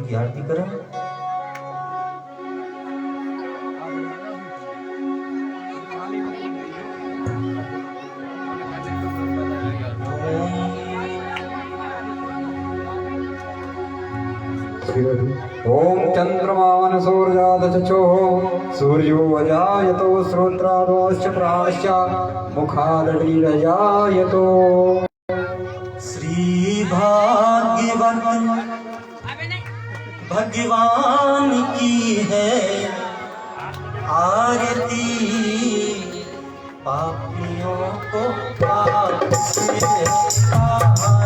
जी की आरती करें। ओम चंद्रमान सूर्यादचो सूर्यो अजायतो श्रोत्रादोश्च प्राणश्च मुखादीरजायतो। श्री भाग्यवंत भगवान की है आरती, पापियों को पाप से आरती।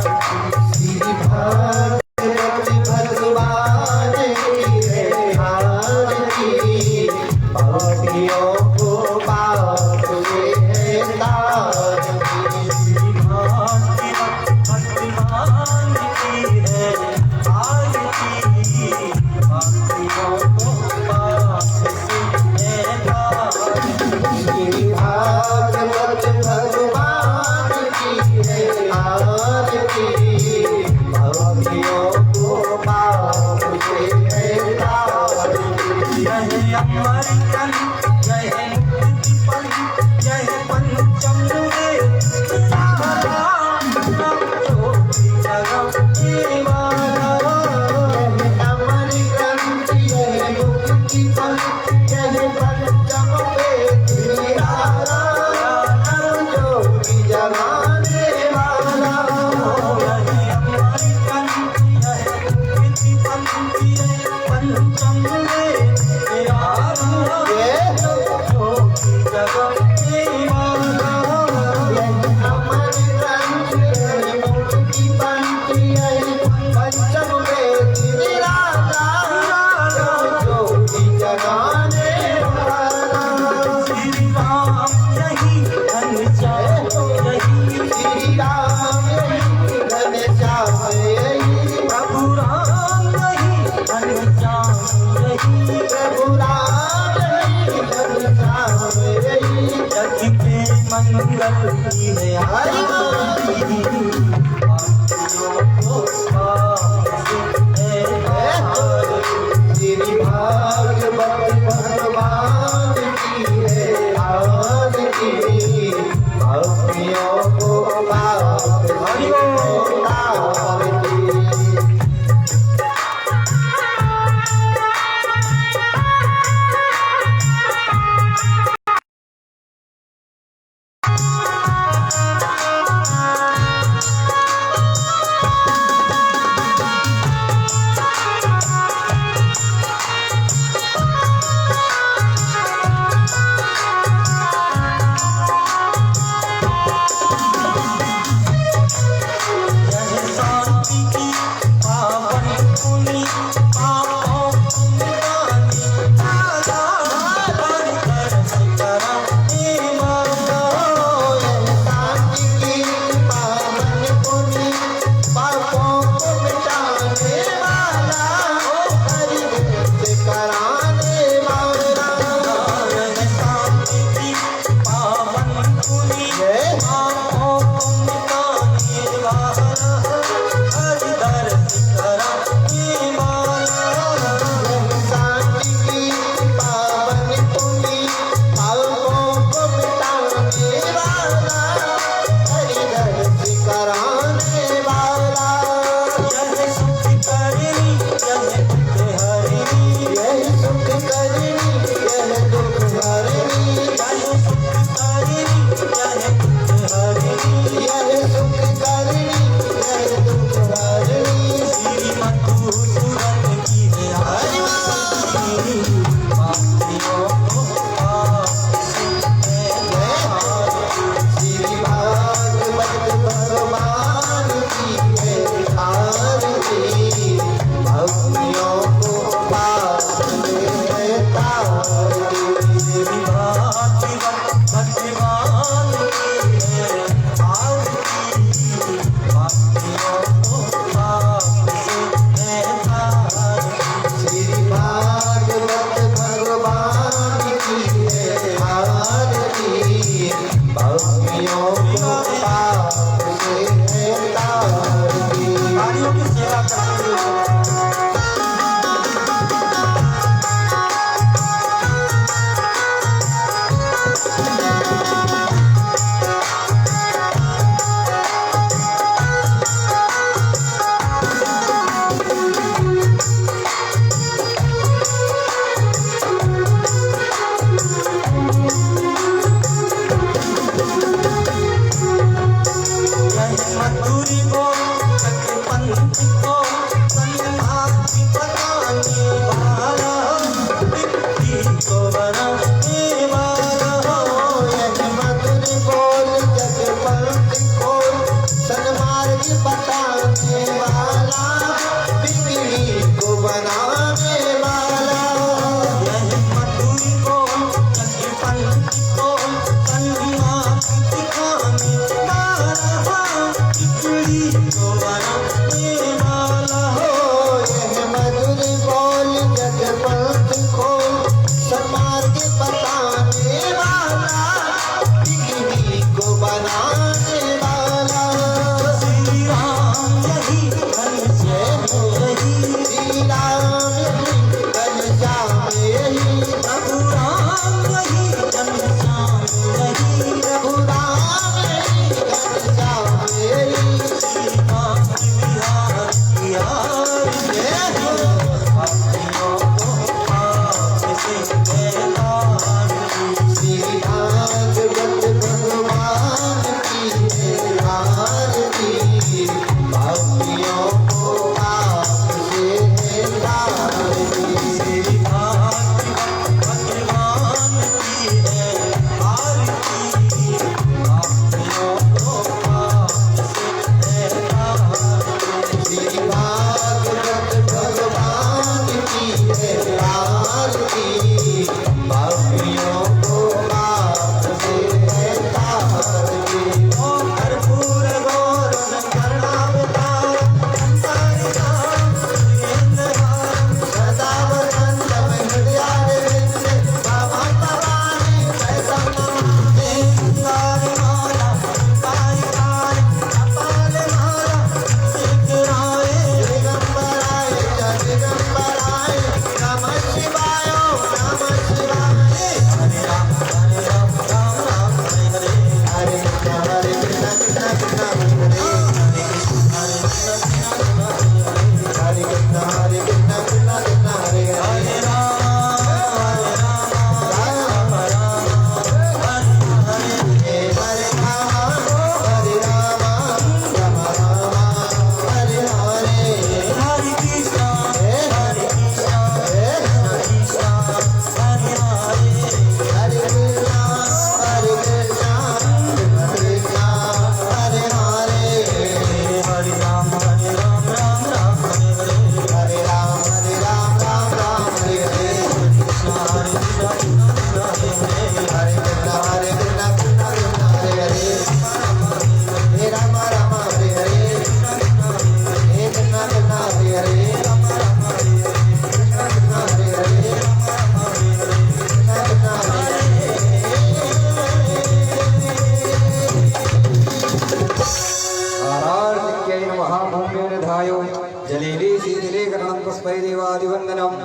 तस्मै देवादिवन्दनम्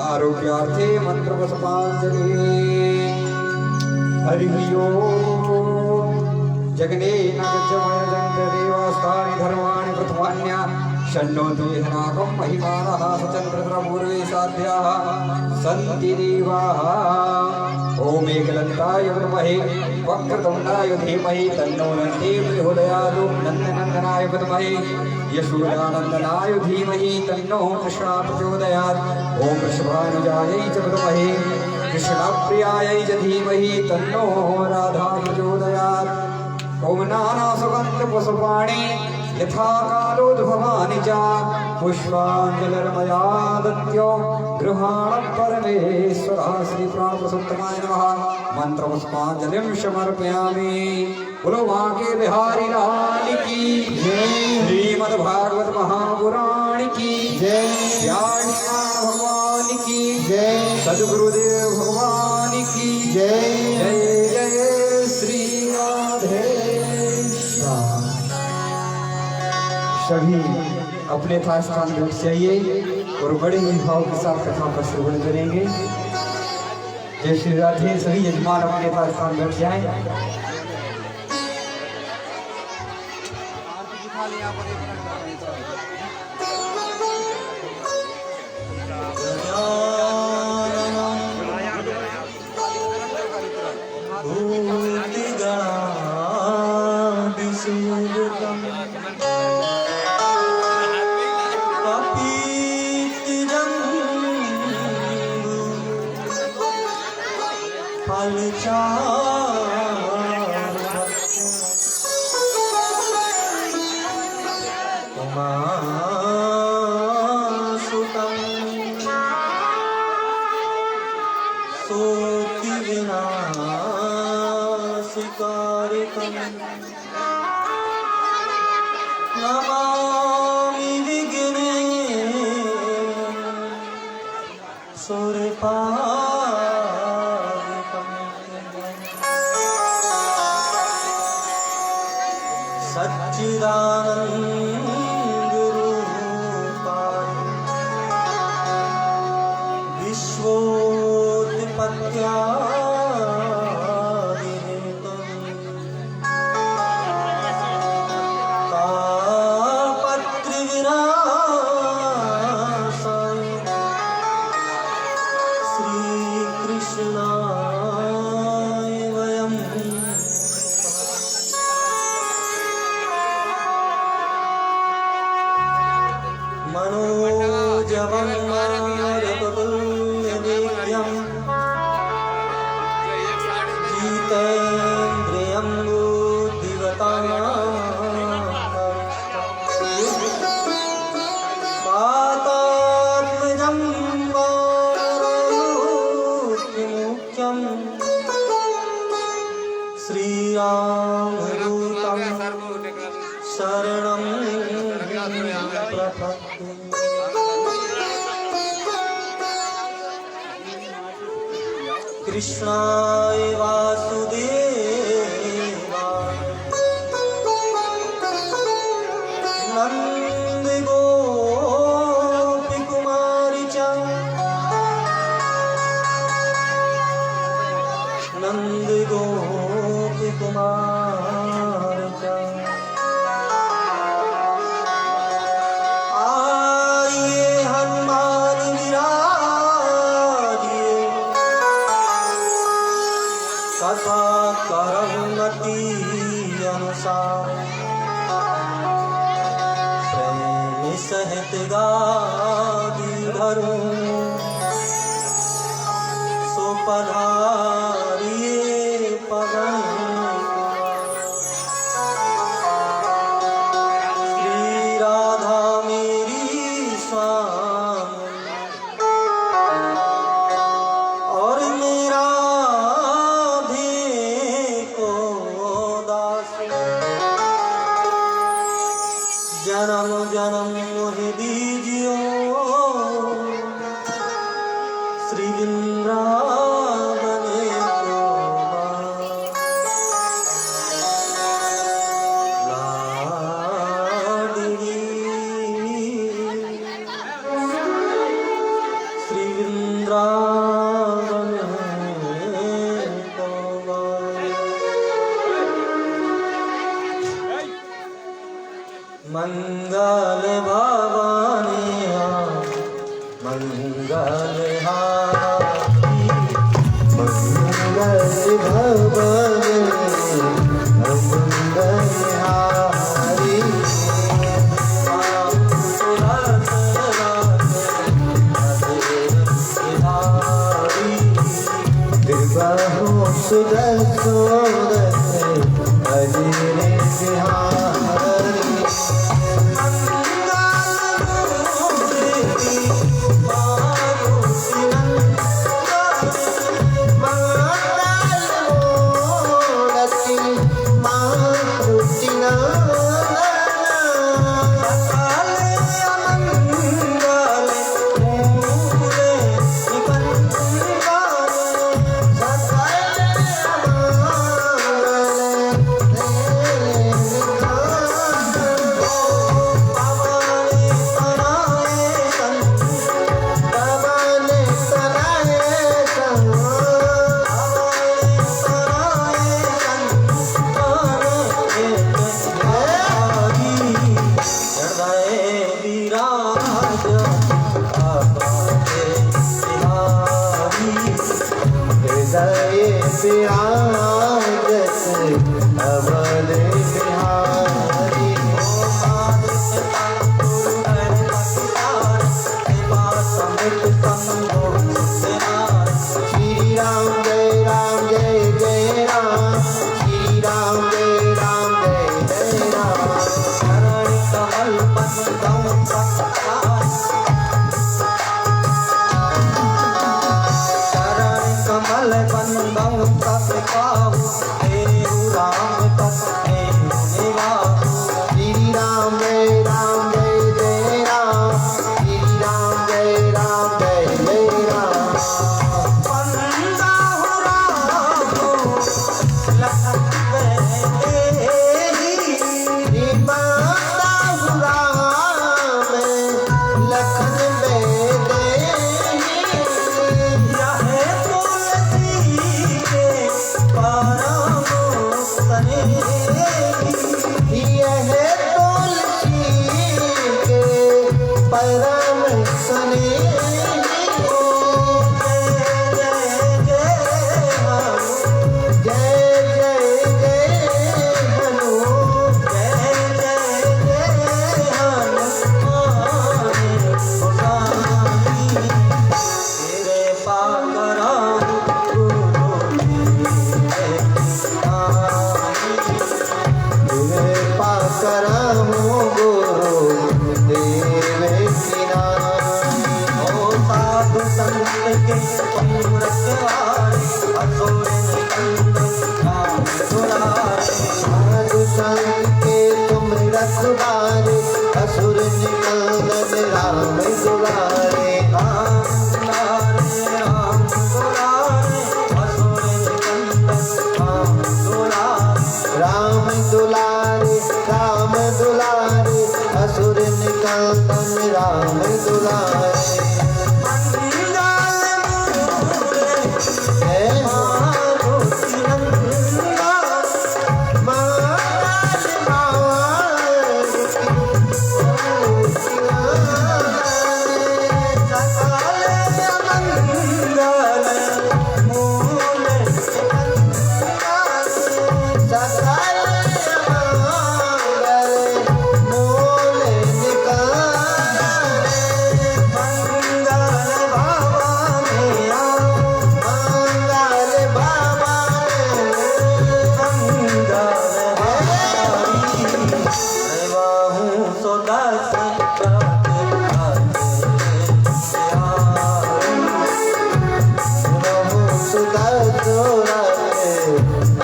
आरोग्यार्थे मन्त्रपुष्पाञ्जलि। हरिः ओम्। जगनेन गजमयजन्त देवास्तानि धर्माणि प्रथमान्या षण्णो द्विहनाकं महिमानः सचन्द्रपूर्वे साध्याः सन्ति देवाः। ॐ एकदन्ताय विद्महे वक्रतुण्डाय धीमहि तन्नो नन्दी प्रचोदयात्। नन्दनन्दनाय विद्महे यशोदानन्दनाय धीमहि तन्नो कृष्णः प्रचोदयात्। ॐ वृषभानुजायै च विद्महे कृष्णप्रियायै च धीमहि तन्नो राधा प्रचोदयात्। ॐ नानासुगन्धपुष्पाणि यथा कालोद्भवानि च पुष्पाञ्जलिर्मया दत्यो गृहाण परमेश्वरः। श्रीप्राणप्रसुत्तमाय नमः। मन्त्रपुष्पाञ्जलिं समर्पयामि। बोलो बांके बिहारी लाल की जय। श्रीमद्भागवत महापुराण की जय। व्यासनाथ भगवान की जय। सद्गुरुदेव भगवान की जय। जय जय श्री राधे श्याम। सभी अपने था स्थान बैठ जाइए और बड़े ही भाव के साथ कथा का श्रवण करेंगे। जय श्री राधे। सभी यजमान अपने था स्थान बैठ जाएं। नमामि विघ्नेश्वरपादपङ्कजं सच्चिदानन्दरूपाय विश्वोत्पत्त्यादिहेतवे तापत्रविनाशाय श्रीकृष्णाय वयं मनोजवं मारुततुल्यवेगं जितेन्द्रियं वातात्मजं वानरयूथमुख्यं श्रीरामदूतं शरणं प्रपद्ये। कृष्णाय वासुदेवाय नन्दगोपकुमारी च नन्दगोपकुमारी च आइए हनुमान विराजिए कथा करमति अनुसार प्रेम सहित गादी धरूं सो पधारिए पवन श्री राधा मेरी स्वामी और मेरा को दास जन्म जन्म मोहि दीजियो श्री वृंदावन वृंदावन को मंगल भवानी मंगल हारी मंगल भवानी मंगल हारी सुदर सोदर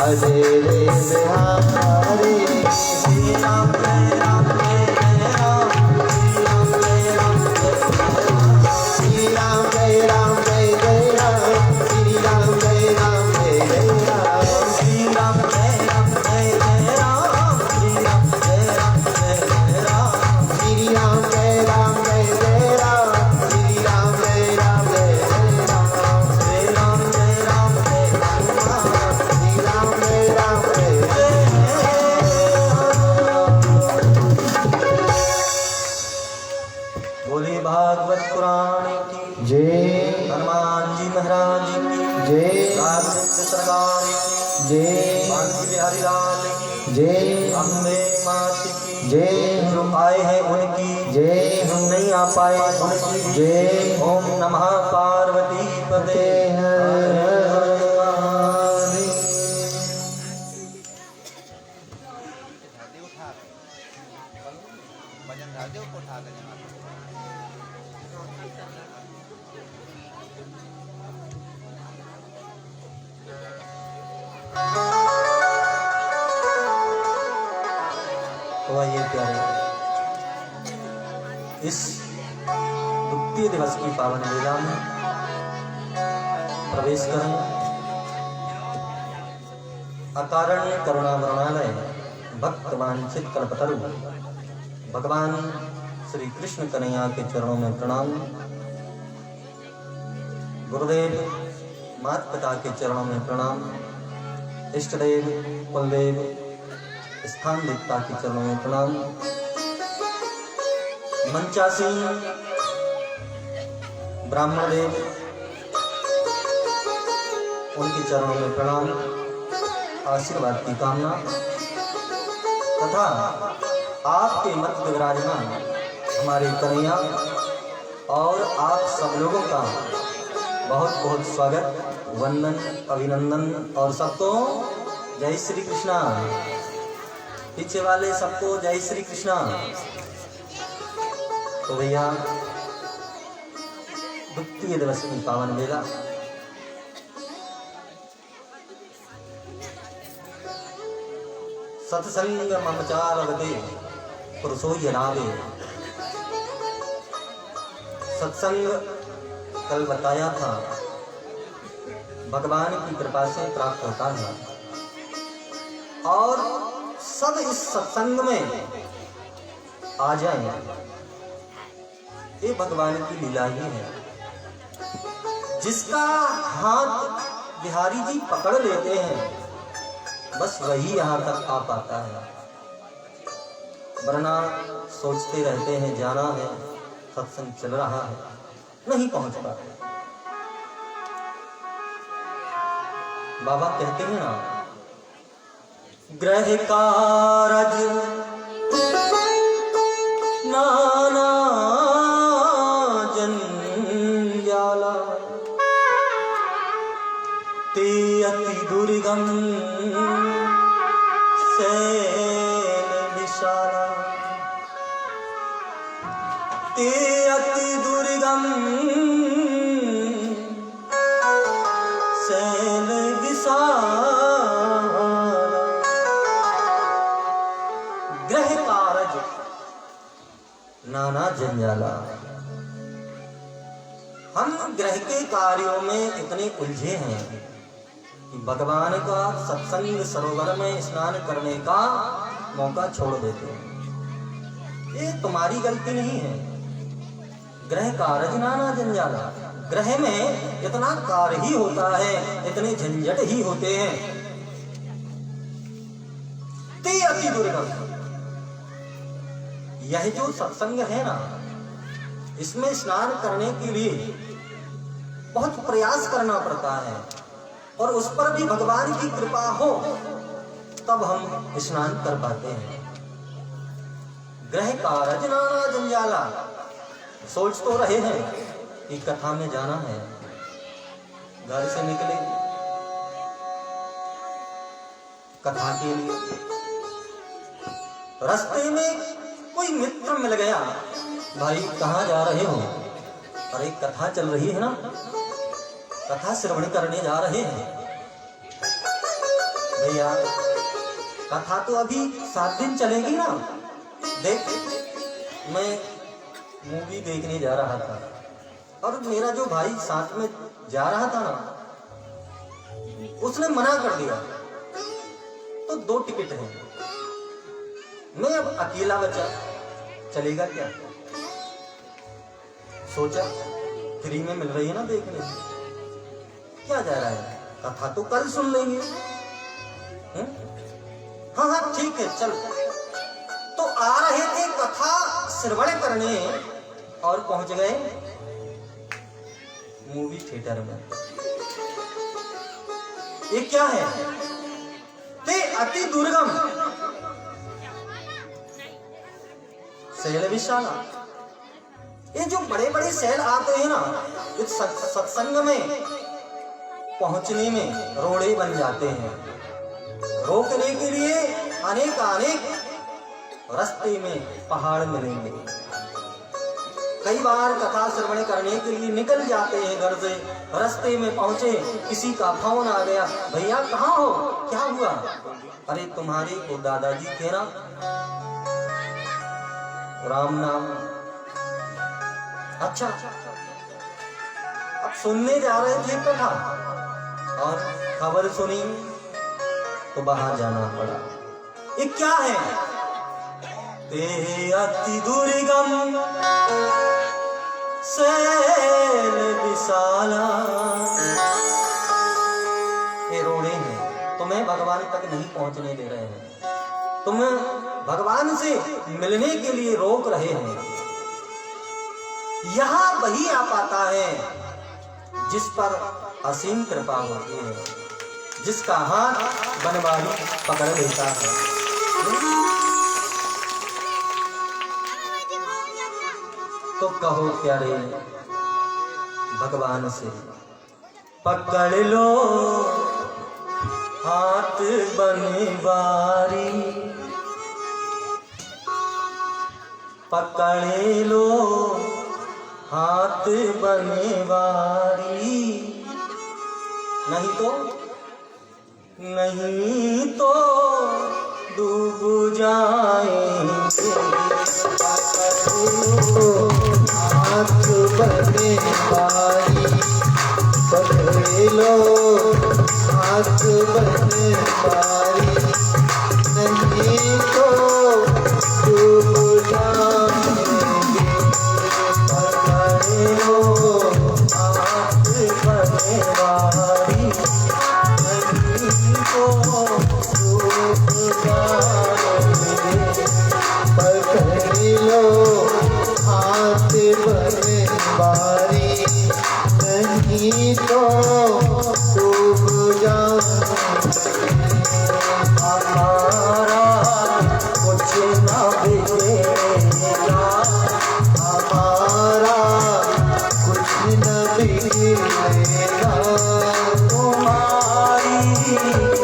हरे बिहारी जय हनुमान जी महाराज की जय रामचंद्र सरकार की जय बांकी बिहारी लाल की जय अम्बे मात की जय जो आए हैं उनकी जय जो नहीं आ पाए उनकी जय ओम नमः पार्वती पते हर हर महादेव। तो आइए प्यारे, इस द्वितीय दिवस की पावन वेला में प्रवेश करें। अकारण करुणा वरुणालय भक्त वांछित कल्पतरु भगवान श्री कृष्ण कन्हैया के चरणों में प्रणाम। गुरुदेव माता पिता के चरणों में प्रणाम। इष्ट देव कुलदेव स्थान देवता के चरणों में प्रणाम। मंचासीन ब्राह्मण देव उनके चरणों में प्रणाम, आशीर्वाद की कामना तथा आपके मध्य विराजमान हमारे कन्हैया और आप सब लोगों का बहुत बहुत स्वागत, वंदन, अभिनंदन और सबको जय श्री कृष्णा। पीछे वाले सबको जय श्री कृष्णा। तो भैया द्वितीय दिवस की पावन वेला सत्संग ममचारवते पुरुषो यनावे। सत्संग कल बताया था भगवान की कृपा से प्राप्त होता है और सब इस सत्संग में आ जाए, ये भगवान की लीला ही है। जिसका हाथ बिहारी जी पकड़ लेते हैं बस वही यहाँ तक आ पाता है, वरना सोचते रहते हैं जाना है, सत्संग चल रहा है, नहीं पहुंच पाते। बाबा कहते हैं ना, ग्रह कारज नाना जंजाला ते अति दुर्गम सैल विशाला। ते अति दुर्गम सैल विशाला। ग्रह कारज नाना जंजाला। हम ग्रह के कार्यों में इतने उलझे हैं कि भगवान का सत्संग सरोवर में स्नान करने का मौका छोड़ देते हैं। ये तुम्हारी गलती नहीं है। ग्रह कारज नाना जंजाला, ग्रह में इतना कार्य ही होता है, इतने झंझट ही होते हैं। ते अति दुर्गम, यह जो सत्संग है ना, इसमें स्नान करने के लिए बहुत प्रयास करना पड़ता है और उस पर भी भगवान की कृपा हो तब हम स्नान कर पाते हैं। ग्रह कारज नाना जंजाला। सोच तो रहे हैं कि कथा में जाना है, घर से निकले कथा के लिए, रास्ते में कोई मित्र मिल गया, भाई कहाँ जा रहे हो? अरे कथा चल रही है ना, कथा श्रवण करने जा रहे हैं। भैया कथा तो अभी 7 दिन चलेगी ना। देख, मैं मूवी देखने जा रहा था और मेरा जो भाई साथ में जा रहा था ना, उसने मना कर दिया, तो 2 टिकट हैं, मैं अब अकेला बचा, चलेगा क्या? सोचा फ्री में मिल रही है ना देखने, क्या जा रहा है, कथा तो कल सुन लेंगे। हाँ हाँ ठीक है चल। तो आ रहे थे कथा श्रवण करने और पहुंच गए मूवी थिएटर में। ये क्या है? ते अति दुर्गम शैल विशाला। ये जो बड़े बड़े शैल आते हैं ना, इस सत्संग में पहुंचने में रोड़े बन जाते हैं। रोकने के लिए अनेक रास्ते में पहाड़ मिलेंगे। कई बार कथा श्रवण करने के लिए निकल जाते हैं घर से, रास्ते में पहुंचे, किसी का फोन आ गया, भैया कहाँ हो, क्या हुआ? अरे तुम्हारे को दादाजी थे ना, राम नाम। अच्छा, अब सुनने जा रहे थे कथा और खबर सुनी तो बाहर जाना पड़ा। ये क्या है? ते अति दुर्गम शैल विशाला। ये रोड़े हैं, तुम्हें भगवान तक नहीं पहुंचने दे रहे हैं, तुम्हें भगवान से मिलने के लिए रोक रहे हैं। यहां वही आ पाता है जिस पर असीम कृपा होती है, जिसका हाथ बनवारी पकड़ लेता है। तो कहो प्यारे भगवान से, पकड़ लो हाथ बनवारी, पकड़ लो हाथ बनवारी, नहीं तो डूब जाएंगे। हाथ बनवारी, पकड़ लो हाथ बनवारी, नहीं तो डूब जाएंगे। पकड़ लो हाथ बनवारी, नहीं तो डूब जाएंगे। पकड़ लो हाथ बनवारी, नहीं तो डूब जाएंगे। हमारा कुछ न बिगड़ेगा, हमारा कुछ न बिगड़ेगा। तुम्हारी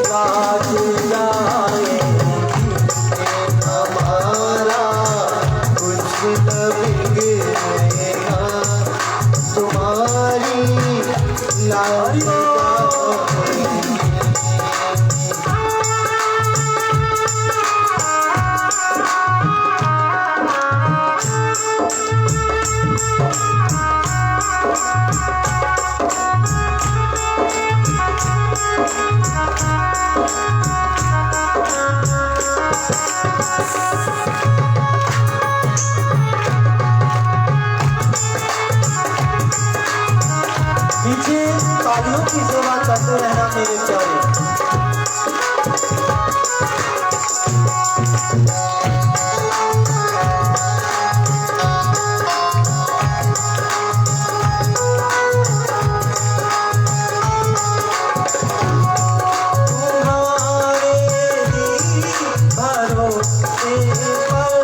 लाज जाएगी, हमारा कुछ न बिगड़ेगा। तुम्हारी लाज जाएगी। पीछे तालियों की सेवा करते रहना मेरे प्यारे। तुम्हारे ही भरोसे पर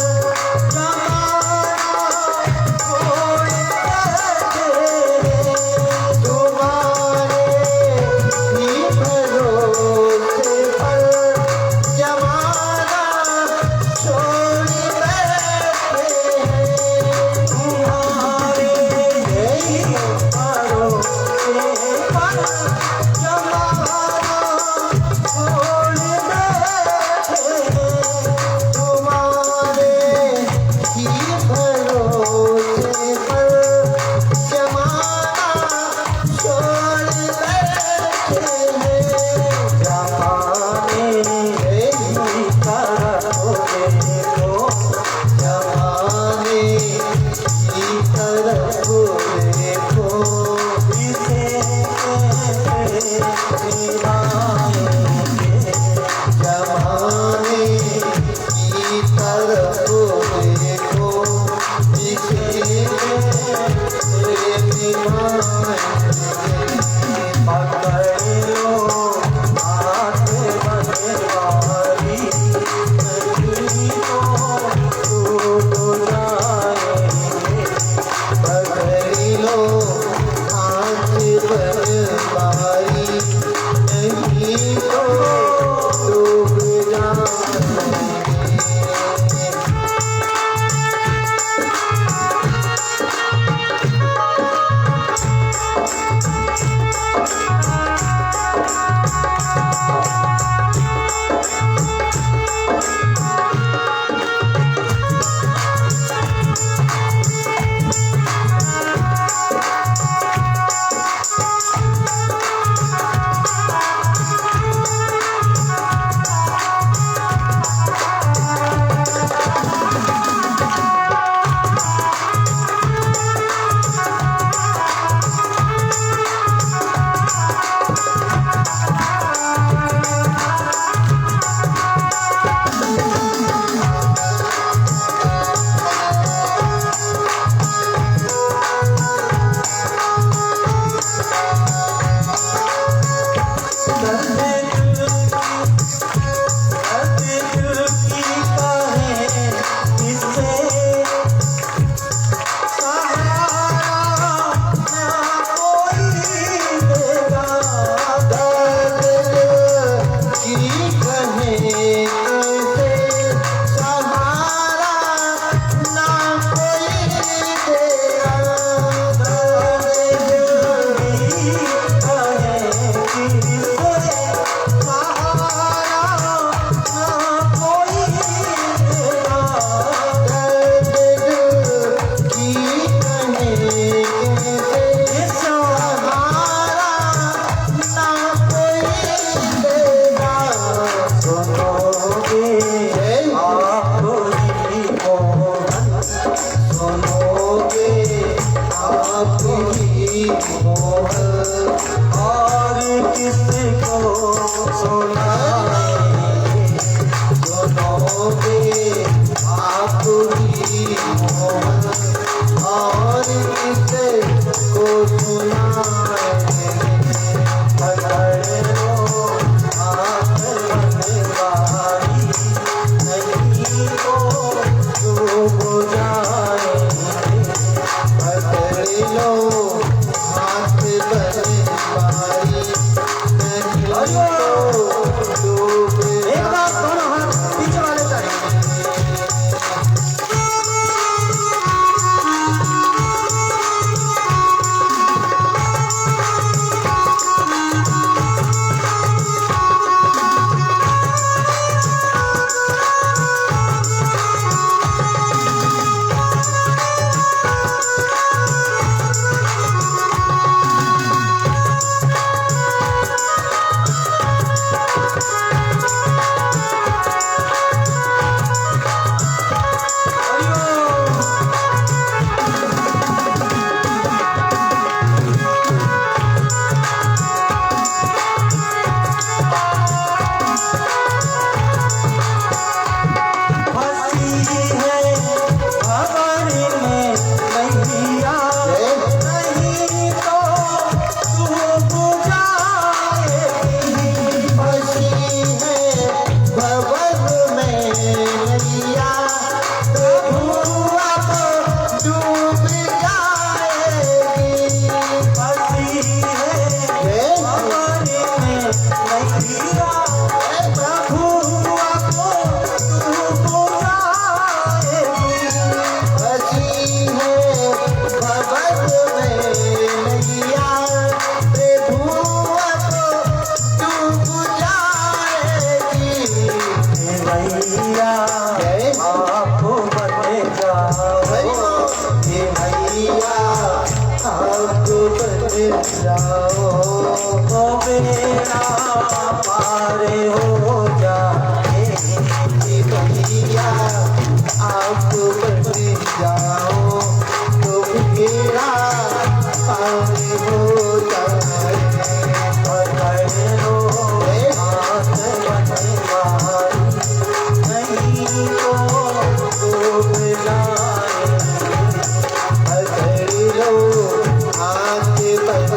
हाथ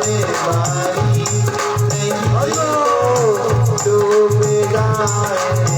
बारी नहीं तो डूब जाएंगे।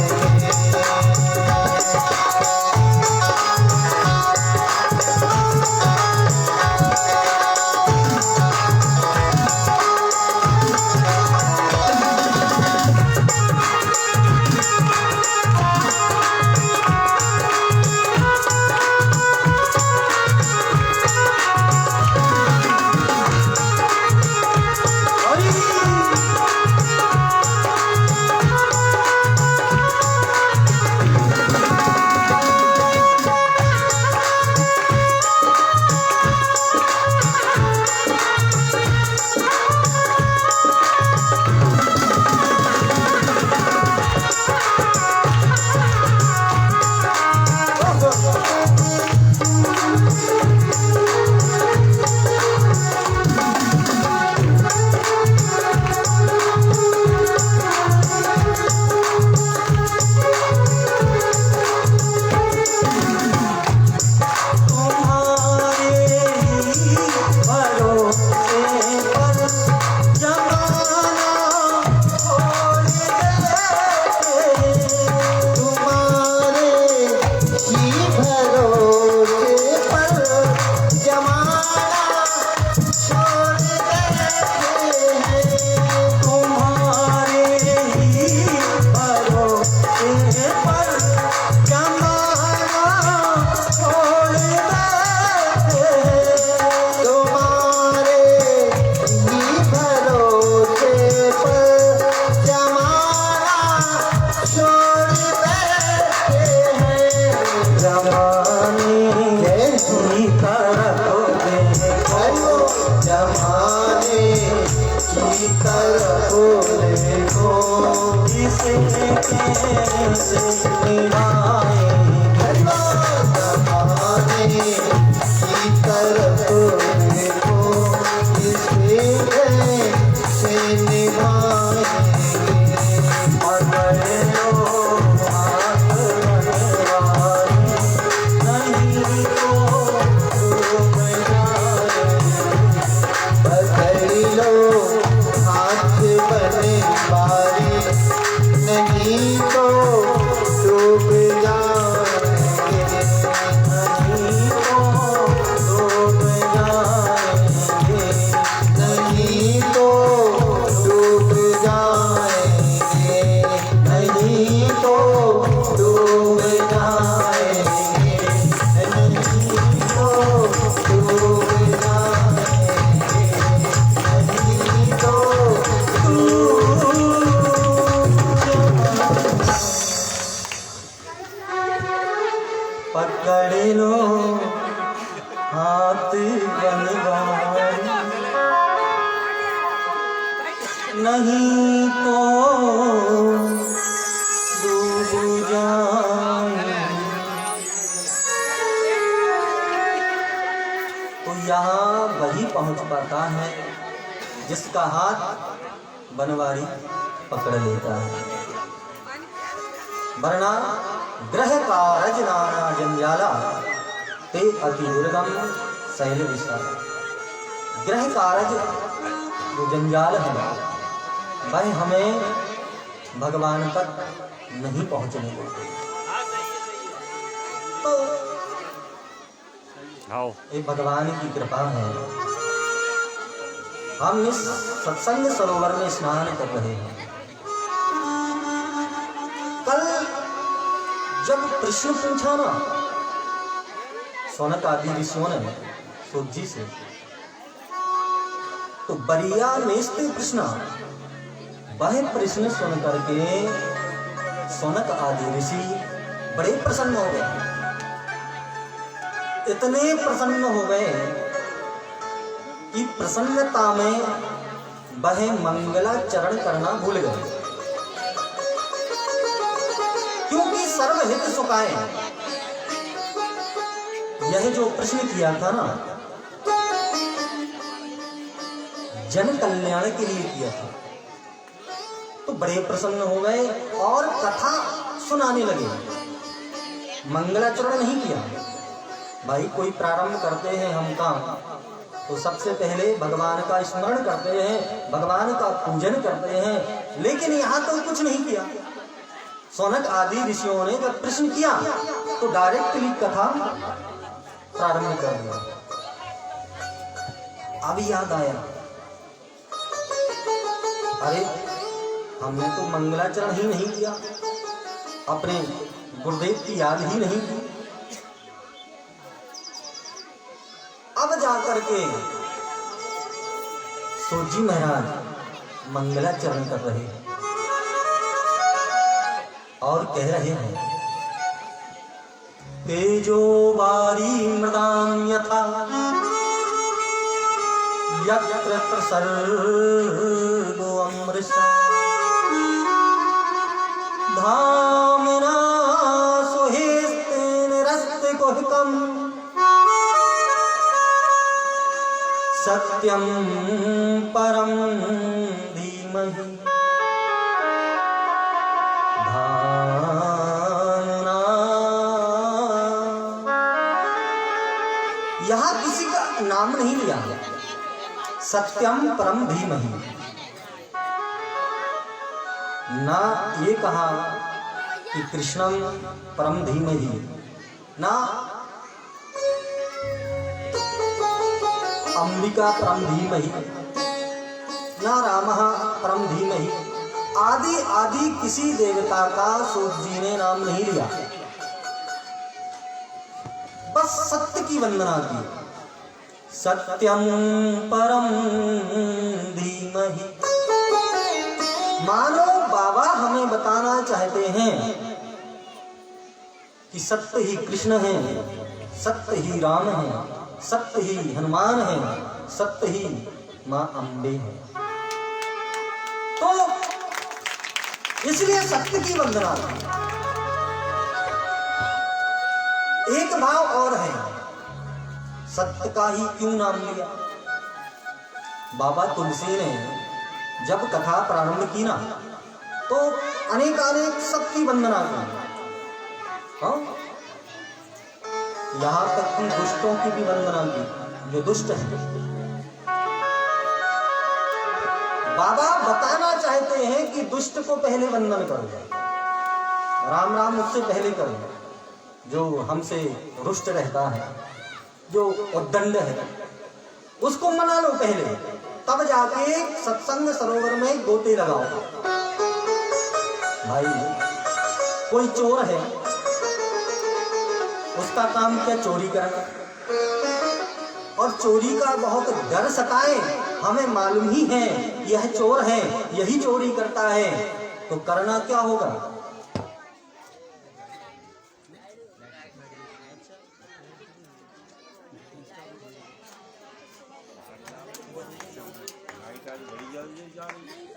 पकड़ लो हाथ बनवारी, नहीं तो डूब जाएंगे। तो यहाँ वही पहुंच पाता है जिसका हाथ बनवारी पकड़ लेता है, वरना ग्रह कारज नाना जंजाला ते अति दुर्गम शैल विशाला। ग्रह कारज जो जंजाल है वह हमें भगवान तक नहीं पहुंचने देते। तो ये भगवान की कृपा है। हम इस सत्संग सरोवर में स्नान कर रहे हैं। कल जब प्रश्न पूछा ना सौनक आदि ऋषियों ने सूत जी से, तो बरिया मेस्ते प्रश्न, वह प्रश्न सुन करके सौनक आदि ऋषि बड़े प्रसन्न हो गए। इतने प्रसन्न हो गए कि प्रसन्नता में वह मंगलाचरण करना भूल गए, क्योंकि सर्वहित सुखाय यह जो प्रश्न किया था ना जन कल्याण के लिए किया था। तो बड़े प्रसन्न हो गए और कथा सुनाने लगे। मंगलाचरण नहीं किया। भाई कोई प्रारंभ करते हैं हम काम तो सबसे पहले भगवान का स्मरण करते हैं, भगवान का पूजन करते हैं। लेकिन यहाँ तो कुछ नहीं किया। सौनक आदि ऋषियों ने जब प्रश्न किया तो डायरेक्टली कथा प्रारंभ कर दिया। अब याद आया, अरे हमने तो मंगलाचरण ही नहीं किया, अपने गुरुदेव की याद ही नहीं की। अब जाकर के सोजी महाराज मंगलाचरण कर रहे हैं और कह रहे हैं, तेजो वारी मृदाम यथा यत्र प्रसर्गो अमृषा धामना सुहेस्तेन रस्ते कोहिकम सत्यम परम धीमहि धामना। यहाँ किसी का नाम नहीं लिया गया। सत्यम परम धीमहि, ना ये कहा कि कृष्णम परम धीमहि, ना अंबिका परम धीमहि, ना रामः परम धीमहि। आदि आदि किसी देवता का सूत जी ने नाम नहीं लिया, बस सत्य की वंदना की। सत्यम परम धीमहि। मानो बाबा हमें बताना चाहते हैं कि सत्य ही कृष्ण है, सत्य ही राम है, सत्य ही हनुमान है, सत्य ही मां अम्बे है। तो इसलिए सत्य की वंदना। एक भाव और है, सत्य का ही क्यों नाम लिया? बाबा तुलसी ने जब कथा प्रारंभ की ना, तो अनेकानेक सत्य वंदना की। हाँ, यहां तक कि दुष्टों की भी वंदना की, जो दुष्ट है। बाबा बताना चाहते हैं कि दुष्ट को पहले वंदन करो, राम राम उससे पहले करो। जो हमसे रुष्ट रहता है, जो उद्दंड है, उसको मना लो पहले, तब जाके सत्संग सरोवर में गोते लगाओ। भाई कोई चोर है, उसका काम क्या चोरी करना, और चोरी का बहुत डर सताए, हमें मालूम ही है यह चोर है, यही चोरी करता है, तो करना क्या होगा? बड़ी जल्दी जा रही है।